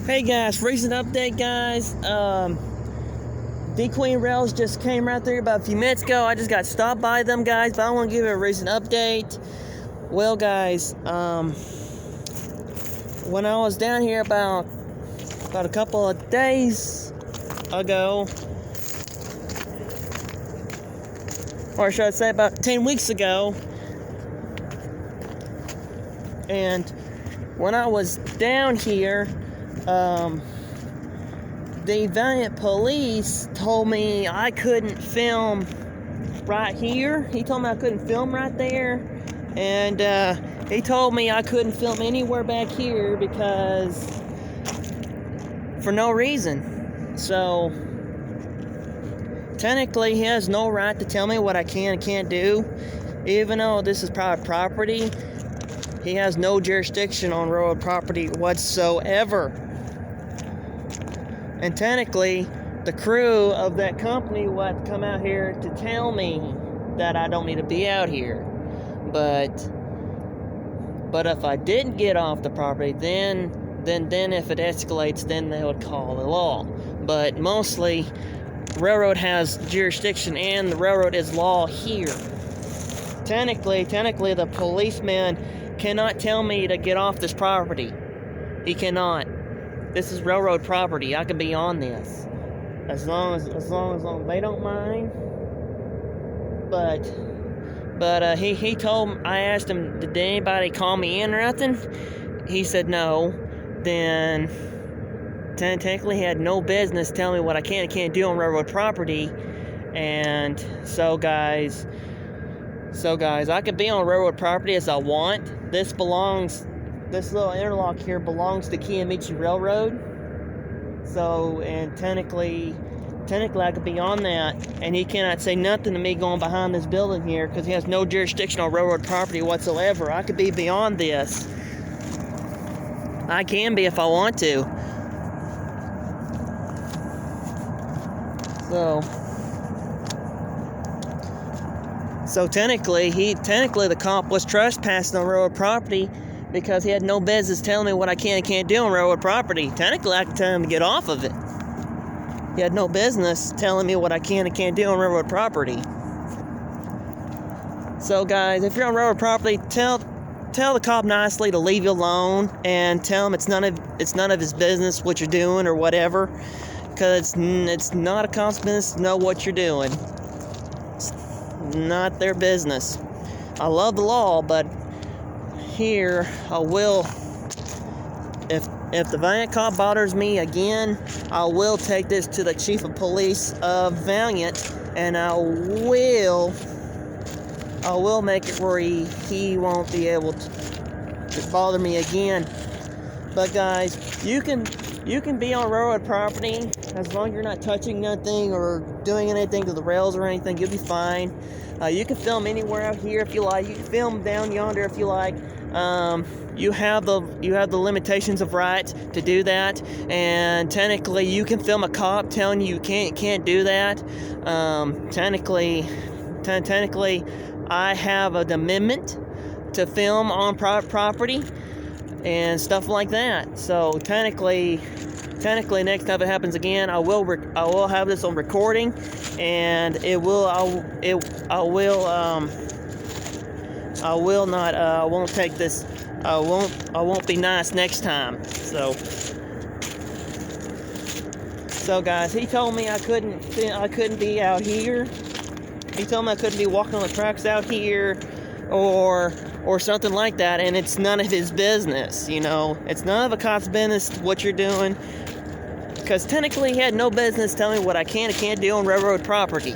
Hey guys, recent update guys. Dequeen Railroad just came right there about a few minutes ago. I just got stopped by them guys, but I want to give you a recent update. Well guys, when I was down here about a couple of days ago, or should I say about 10 weeks ago, and when I was down here, the Valiant police told me I couldn't film right here. He told me I couldn't film right there, and he told me I couldn't film anywhere back here because for no reason. So technically he has no right to tell me what I can and can't do, even though this is private property. He has no jurisdiction on railroad property whatsoever. And technically, the crew of that company would come out here to tell me that I don't need to be out here. But if I didn't get off the property, then if it escalates, then they would call the law. But mostly, railroad has jurisdiction, and the railroad is law here. Technically, the policeman cannot tell me to get off this property. He cannot. This is railroad property. I can be on this as long as they don't mind. But he told me, I asked him, did anybody call me in or nothing? He said no. Then technically he had no business telling me what I can and can't do on railroad property. And so guys, I can be on railroad property as I want. This little interlock here belongs to Kiamichi Railroad. So, and technically I could be on that, and he cannot say nothing to me going behind this building here because he has no jurisdiction on railroad property whatsoever. I could be beyond this. I can be if I want to. So technically the cop was trespassing on railroad property because he had no business telling me what I can and can't do on railroad property. Technically, I could tell him to get off of it. He had no business telling me what I can and can't do on railroad property. So guys, if you're on railroad property, tell the cop nicely to leave you alone and tell him it's none of his business what you're doing or whatever, because it's not a cop's business to know what you're doing. It's not their business. I love the law, but here I will, if the Valiant cop bothers me again, I will take this to the chief of police of Valiant, and I will make it where he won't be able to bother me again. But guys, you can be on railroad property as long as you're not touching nothing or doing anything to the rails or anything. You'll be fine. You can film anywhere out here if you like. You can film down yonder if you like. You have the limitations of right to do that, and technically you can film a cop telling you can't do that. Technically, I have an amendment to film on private property and stuff like that. So technically, next time it happens again, I will have this on recording, and I won't take this. I won't be nice next time. So guys, he told me I couldn't be out here. He told me I couldn't be walking on the tracks out here, or something like that. And it's none of his business. You know, it's none of a cop's business what you're doing, because technically he had no business telling me what I can and can't do on railroad property.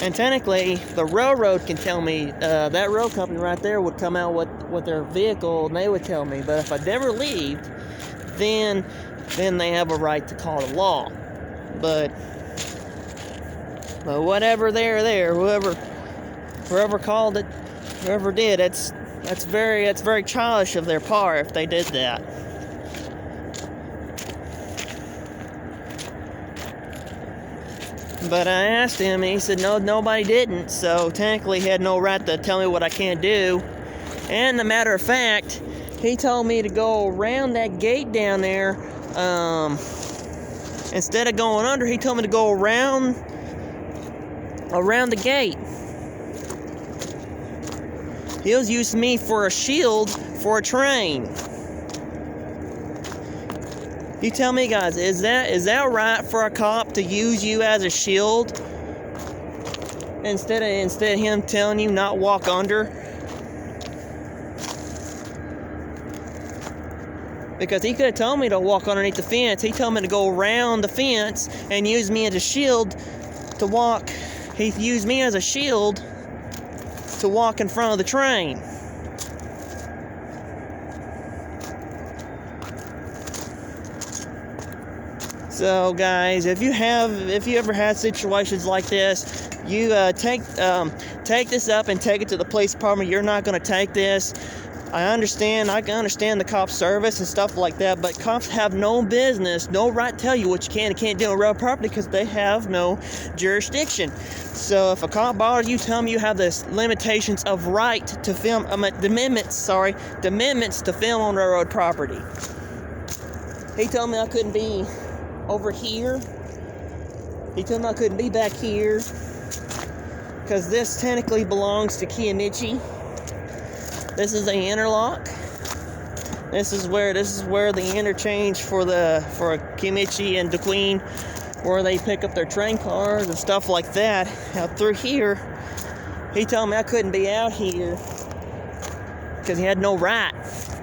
And technically, the railroad can tell me, that rail company right there would come out with their vehicle and they would tell me. But if I never leave, then they have a right to call the law. But whatever whoever called it, whoever did, that's very childish of their part if they did that. But I asked him, and he said, no, nobody didn't. So technically, he had no right to tell me what I can't do. And the matter of fact, he told me to go around that gate down there. Instead of going under, he told me to go around the gate. He was using me for a shield for a train. You tell me, guys, is that right for a cop to use you as a shield instead of him telling you not walk under? Because he could have told me to walk underneath the fence. He told me to go around the fence and use me as a shield to walk. He used me as a shield to walk in front of the train. So, guys, if you ever had situations like this, you take this up and take it to the police department. You're not going to take this. I can understand the cop service and stuff like that, but cops have no business, no right to tell you what you can and can't do on railroad property because they have no jurisdiction. So if a cop bothers you, tell them you have the limitations of right to film, the amendments to film on railroad property. He told me I couldn't be over here. He told me I couldn't be back here because this technically belongs to Kiamichi. This is the interlock. This is where the interchange for Kiamichi and Dequeen, where they pick up their train cars and stuff like that. Out through here, he told me I couldn't be out here because he had no right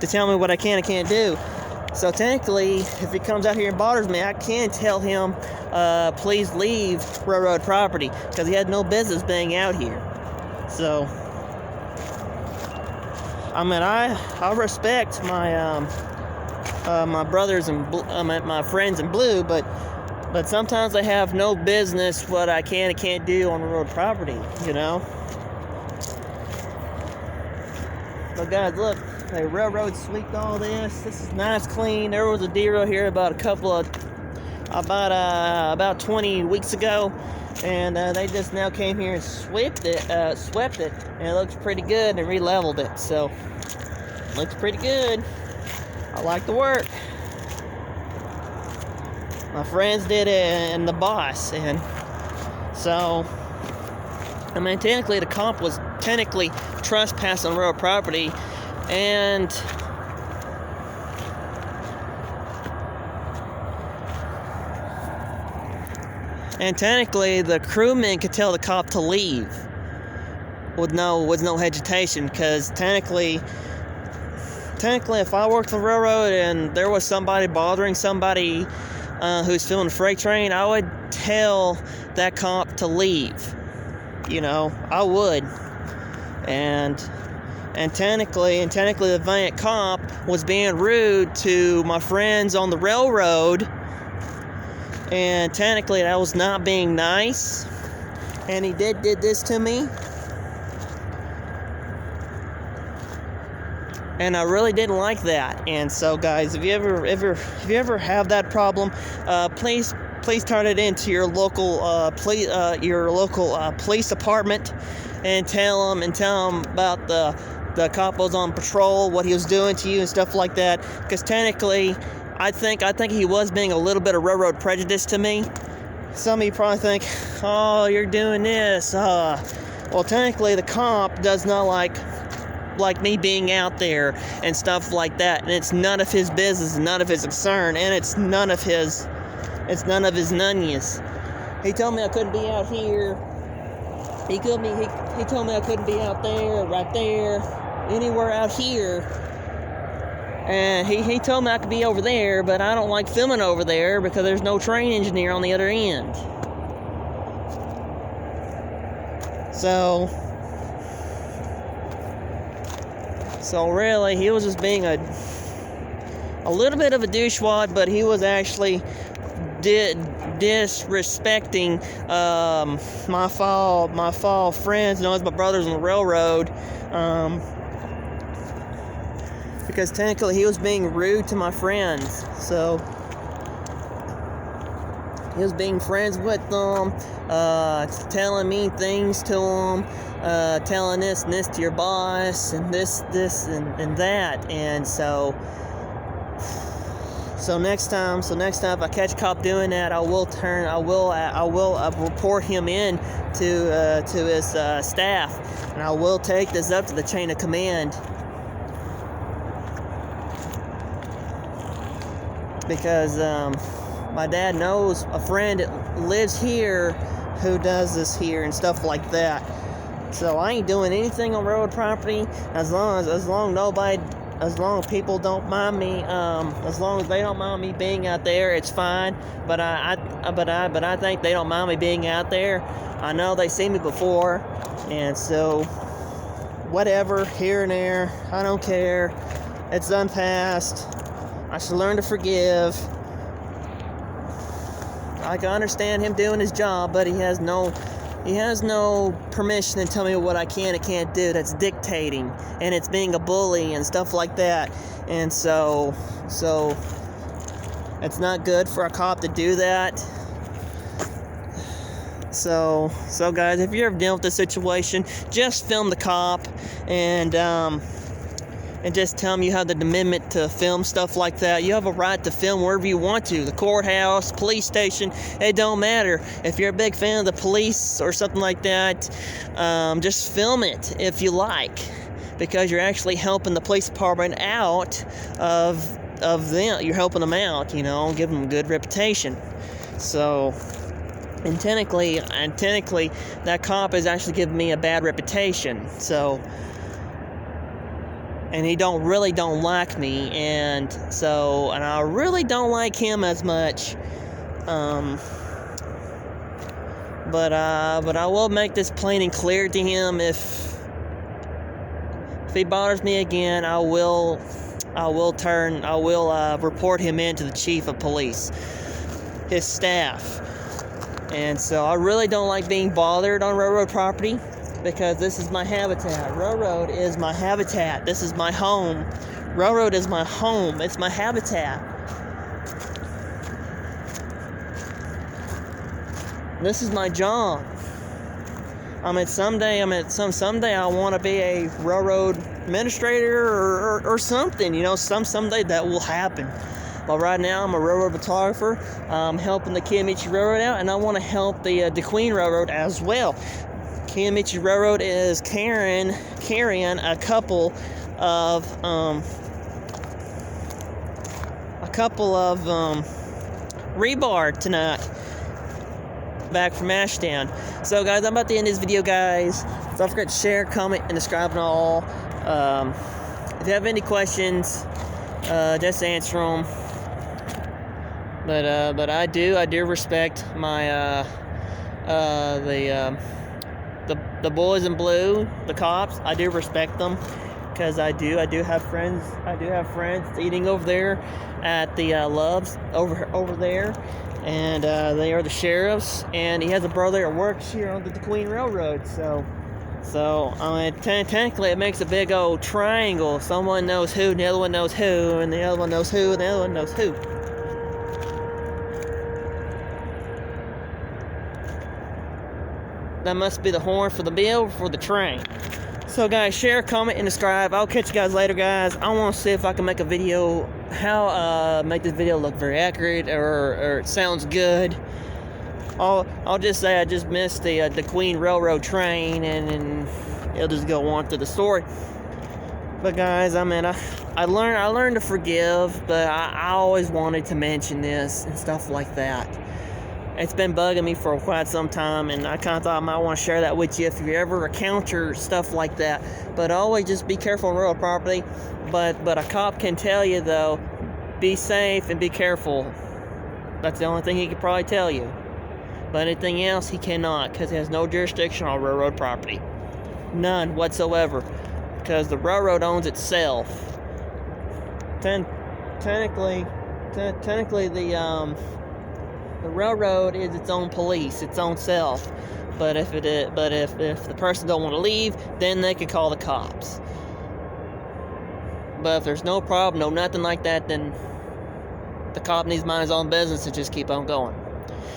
to tell me what I can and can't do. So technically, if he comes out here and bothers me, I can tell him, please leave railroad property, because he had no business being out here. So, I mean, I respect my my brothers and my friends in blue, but sometimes they have no business what I can and can't do on railroad property, you know. But guys, look, the railroad sweeped all this. This is nice, clean. There was a derail here about 20 weeks ago, and they just now came here and swept it, and it looks pretty good, and re-leveled it. So, looks pretty good. I like the work. My friends did it, and the boss, and so, I mean, technically the cop was technically trespassing on railroad property, and technically the crewman could tell the cop to leave with no hesitation, because technically if I worked the railroad and there was somebody bothering somebody who's filling a freight train, I would tell that cop to leave. You know, I would. And technically the valiant cop was being rude to my friends on the railroad, and technically that was not being nice, and he did this to me, and I really didn't like that. And so, guys, if you ever have that problem, please turn it into your local police department, and tell them about the cop was on patrol, what he was doing to you and stuff like that. Because technically, I think he was being a little bit of railroad prejudice to me. Some of you probably think, oh, you're doing this. Well, technically, the cop does not like me being out there and stuff like that, and it's none of his business, none of his concern, and it's none of his nonies. He told me I couldn't be out here. He told me I couldn't be out there, right there, anywhere out here. And he told me I could be over there, but I don't like filming over there because there's no train engineer on the other end. So really, he was just being a little bit of a douchewad, but he was actually disrespecting my fall friends, known as my brothers on the railroad, because technically he was being rude to my friends. So he was being friends with them, telling mean things to them, telling this and this to your boss, and this and that. And so next time if I catch a cop doing that, I will report him in to his staff, and I will take this up to the chain of command, because my dad knows a friend that lives here who does this here and stuff like that. So I ain't doing anything on railroad property as long as people don't mind me. As long as they don't mind me being out there, it's fine. But I think they don't mind me being out there. I know they see me before, and so whatever, here and there, I don't care. It's done past. I should learn to forgive. I can understand him doing his job, but he has no permission to tell me what I can and can't do. That's dictating, and it's being a bully and stuff like that. And so it's not good for a cop to do that. So guys, if you're ever dealing with this situation, just film the cop and just tell them you have the amendment to film stuff like that. You have a right to film wherever you want to. The courthouse, police station, it don't matter. If you're a big fan of the police or something like that, just film it if you like, because you're actually helping the police department out of them. You're helping them out, give them a good reputation. So, and technically, that cop is actually giving me a bad reputation. So, and he don't like me, and I really don't like him as much. But I will make this plain and clear to him. If he bothers me again, I will report him in to the chief of police, his staff. And so I really don't like being bothered on railroad property, because this is my habitat. Railroad is my habitat. This is my home. Railroad is my home. It's my habitat. This is my job. Someday I want to be a railroad administrator or something. Someday that will happen. But right now I'm a railroad photographer. I'm helping the Kiamichi Railroad out, and I want to help the Dequeen Railroad as well. Kiamichi Railroad is carrying a couple of rebar tonight, back from Ashdown. So guys, I'm about to end this video, guys. Don't forget to share, comment, and subscribe and all. If you have any questions, just answer them. But I do respect my the boys in blue, the cops. I do respect them, because I do have friends. I do have friends eating over there at the Loves over there, and they are the sheriffs. And he has a brother that works here on the Dequeen Railroad. So technically it makes a big old triangle. Someone knows who, and the other one knows who, and the other one knows who, and the other one knows who. That must be the horn for the bill for the train. So guys, share, comment, and subscribe. I'll catch you guys later, guys. I want to see if I can make a video, make this video look very accurate or it sounds good. I'll just say I just missed the Dequeen Railroad train, and it'll just go on through the story. But guys, I learned to forgive, but I always wanted to mention this and stuff like that. It's been bugging me for quite some time, and I kind of thought I might want to share that with you if you ever encounter stuff like that. But always just be careful on railroad property. But a cop can tell you, though, be safe and be careful. That's the only thing he could probably tell you. But anything else, he cannot, because he has no jurisdiction on railroad property. None whatsoever, because the railroad owns itself. Technically, the railroad is its own police, its own self. But if the person don't want to leave, then they can call the cops. But if there's no problem, no nothing like that, then the cop needs to mind his own business and just keep on going.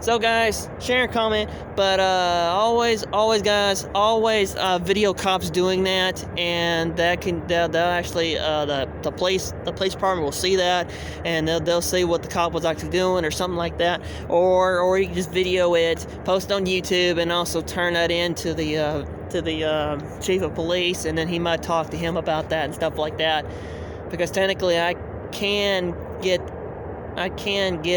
So guys, share and comment, but always guys, always video cops doing that, and they'll actually the police department will see that, and they'll see what the cop was actually doing or something like that, or you can just video it, post it on YouTube, and also turn that in to the chief of police, and then he might talk to him about that and stuff like that, because technically I can get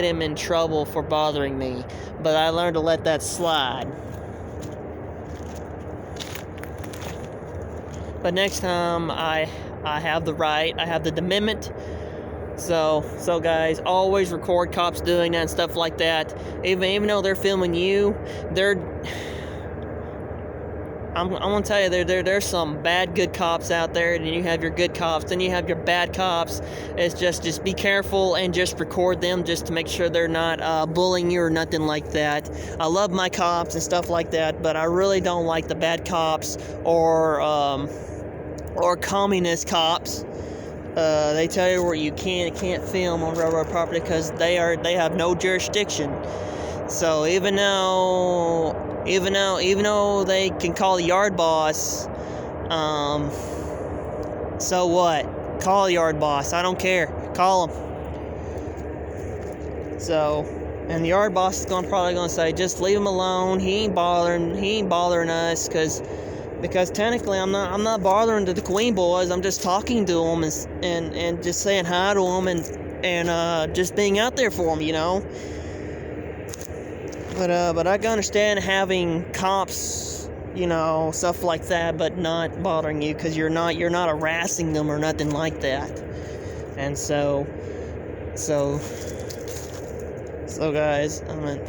him in trouble for bothering me, but I learned to let that slide. But next time I have the right, I have the amendment. So guys, always record cops doing that and stuff like that. Even though they're filming you, I'm gonna tell you, there's some good cops out there, and you have your good cops, then you have your bad cops. It's just be careful and just record them, just to make sure they're not bullying you or nothing like that. I love my cops and stuff like that, but I really don't like the bad cops or communist cops. They tell you where you can't film on railroad property because they have no jurisdiction. So even though they can call the yard boss, so what? Call the yard boss. I don't care. Call him. So, and the yard boss is probably gonna say, just leave him alone. He ain't bothering us, because technically I'm not bothering the Dequeen boys. I'm just talking to them and just saying hi to them and just being out there for them, you know. But I can understand having cops, you know, stuff like that, but not bothering you, because you're not harassing them or nothing like that. And so guys, I mean,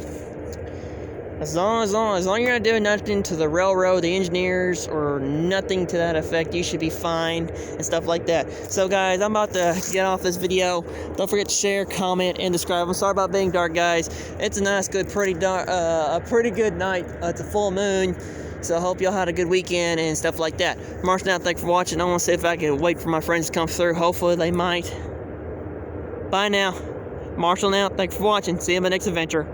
as long as you're not doing nothing to the railroad, the engineers, or nothing to that effect, you should be fine and stuff like that. So guys, I'm about to get off this video. Don't forget to share, comment, and subscribe. I'm sorry about being dark, guys. It's a nice, good, pretty dark, a pretty good night. It's a full moon, so I hope y'all had a good weekend and stuff like that. Marshall now, thanks for watching. I want to see if I can wait for my friends to come through. Hopefully they might. Bye now. Marshall now, thanks for watching. See you in my next adventure.